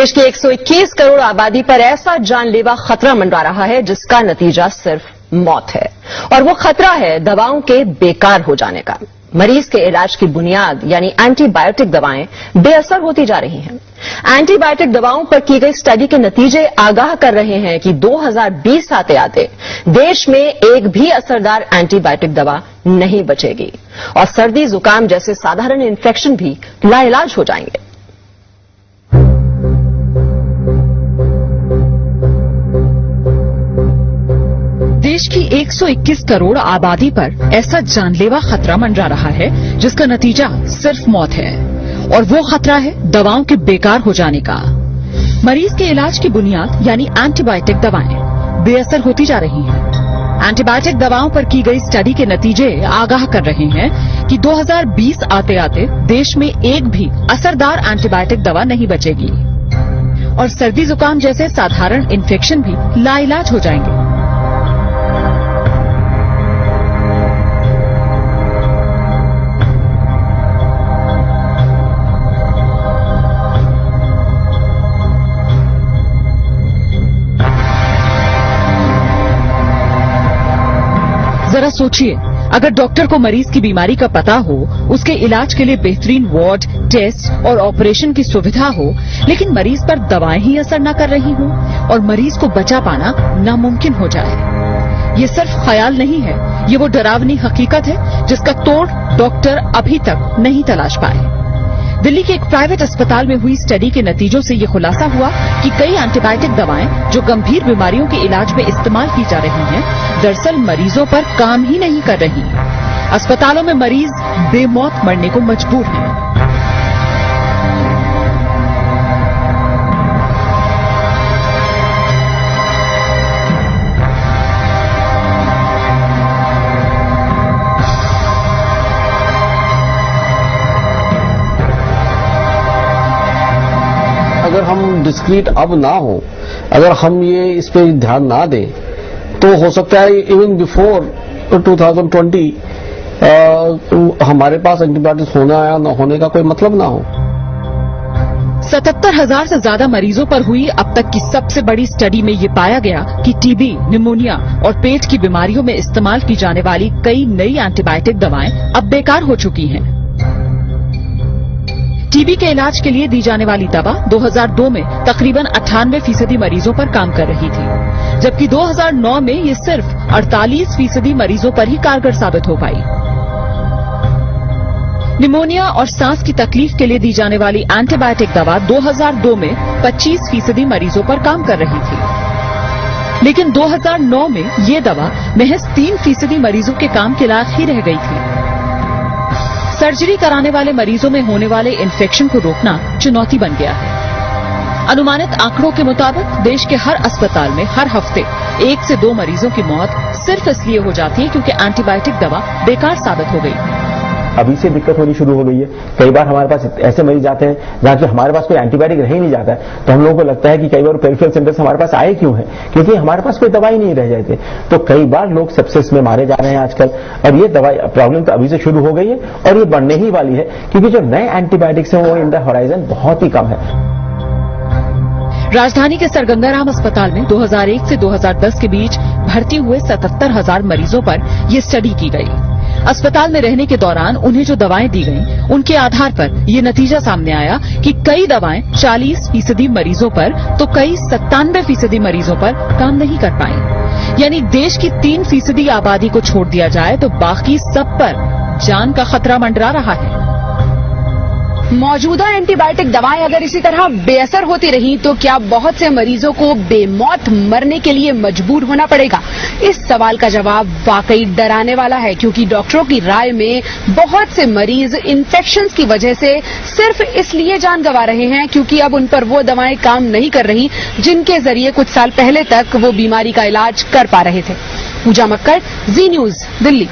देश की 121 करोड़ आबादी पर ऐसा जानलेवा खतरा मंडरा रहा है जिसका नतीजा सिर्फ मौत है, और वो खतरा है दवाओं के बेकार हो जाने का। मरीज के इलाज की बुनियाद यानी एंटीबायोटिक दवाएं बेअसर होती जा रही हैं। एंटीबायोटिक दवाओं पर की गई स्टडी के नतीजे आगाह कर रहे हैं कि 2020 आते आते देश में एक भी असरदार एंटीबायोटिक दवा नहीं बचेगी और सर्दी जुकाम जैसे साधारण इन्फेक्शन भी लाइलाज हो जाएंगे। देश की 121 करोड़ आबादी पर ऐसा जानलेवा खतरा मंडरा रहा है जिसका नतीजा सिर्फ मौत है, और वो खतरा है दवाओं के बेकार हो जाने का। मरीज के इलाज की बुनियाद यानी एंटीबायोटिक दवाएं बेअसर होती जा रही हैं। एंटीबायोटिक दवाओं पर की गई स्टडी के नतीजे आगाह कर रहे हैं कि 2020 आते आते देश में एक भी असरदार एंटीबायोटिक दवा नहीं बचेगी और सर्दी जुकाम जैसे साधारण इन्फेक्शन भी लाइलाज हो जाएंगे। जरा सोचिए, अगर डॉक्टर को मरीज की बीमारी का पता हो, उसके इलाज के लिए बेहतरीन वार्ड, टेस्ट और ऑपरेशन की सुविधा हो, लेकिन मरीज पर दवाएं ही असर न कर रही हों और मरीज को बचा पाना नामुमकिन हो जाए। ये सिर्फ ख्याल नहीं है, ये वो डरावनी हकीकत है जिसका तोड़ डॉक्टर अभी तक नहीं तलाश पाए। दिल्ली के एक प्राइवेट अस्पताल में हुई स्टडी के नतीजों से ये खुलासा हुआ कि कई एंटीबायोटिक दवाएं जो गंभीर बीमारियों के इलाज में इस्तेमाल की जा रही हैं, दरअसल मरीजों पर काम ही नहीं कर रही। अस्पतालों में मरीज बेमौत मरने को मजबूर हैं। अगर हम डिस्क्रीट अब ना हो, अगर हम ये इस पे ध्यान ना दें, तो हो सकता है इवन बिफोर 2020 हमारे पास एंटीबायोटिक्स होना या न होने का कोई मतलब ना हो। 77,000 से ज्यादा मरीजों पर हुई अब तक की सबसे बड़ी स्टडी में ये पाया गया कि टीबी, निमोनिया और पेट की बीमारियों में इस्तेमाल की जाने वाली कई नई एंटीबायोटिक दवाएं अब बेकार हो चुकी हैं। टीबी के इलाज के लिए दी जाने वाली दवा 2002 में तकरीबन 98% मरीजों पर काम कर रही थी, जबकि 2009 में ये सिर्फ 48% मरीजों पर ही कारगर साबित हो पाई। निमोनिया और सांस की तकलीफ के लिए दी जाने वाली एंटीबायोटिक दवा 2002 में 25% मरीजों पर काम कर रही थी, लेकिन 2009 में ये दवा महज 3% मरीजों के काम के लायक ही रह गई थी। सर्जरी कराने वाले मरीजों में होने वाले इन्फेक्शन को रोकना चुनौती बन गया है। अनुमानित आंकड़ों के मुताबिक देश के हर अस्पताल में हर हफ्ते 1 से 2 मरीजों की मौत सिर्फ इसलिए हो जाती है क्योंकि एंटीबायोटिक दवा बेकार साबित हो गई। अभी से दिक्कत होनी शुरू हो गई है। कई बार हमारे पास ऐसे मरीज आते हैं जहां कि हमारे पास कोई एंटीबायोटिक रह ही नहीं जाता है, तो हम लोगों को लगता है कि कई बार पेरिफेरल सेंटर से हमारे पास आए क्यों है, क्योंकि हमारे पास कोई दवाई नहीं रह जाती। तो कई बार लोग सेप्सिस में मारे जा रहे हैं आजकल, और ये दवाई प्रॉब्लम तो अभी से शुरू हो गई है और ये बढ़ने ही वाली है, क्योंकि जो नए एंटीबायोटिक्स हैं वो इन द होराइजन बहुत ही कम है। राजधानी के सर गंगाराम अस्पताल में 2001 से 2010 के बीच भर्ती हुए 77,000 मरीजों पर यह स्टडी की गई। अस्पताल में रहने के दौरान उन्हें जो दवाएं दी गईं, उनके आधार पर ये नतीजा सामने आया कि कई दवाएं 40% मरीजों पर तो कई 97% मरीजों पर काम नहीं कर पाई। यानी देश की 3% आबादी को छोड़ दिया जाए तो बाकी सब पर जान का खतरा मंडरा रहा है। मौजूदा एंटीबायोटिक दवाएं अगर इसी तरह बेअसर होती रही तो क्या बहुत से मरीजों को बेमौत मरने के लिए मजबूर होना पड़ेगा? इस सवाल का जवाब वाकई डराने वाला है, क्योंकि डॉक्टरों की राय में बहुत से मरीज इन्फेक्शंस की वजह से सिर्फ इसलिए जान गंवा रहे हैं क्योंकि अब उन पर वो दवाएं काम नहीं कर रही जिनके जरिए कुछ साल पहले तक वो बीमारी का इलाज कर पा रहे थे। पूजा मक्कड़, जी न्यूज, दिल्ली।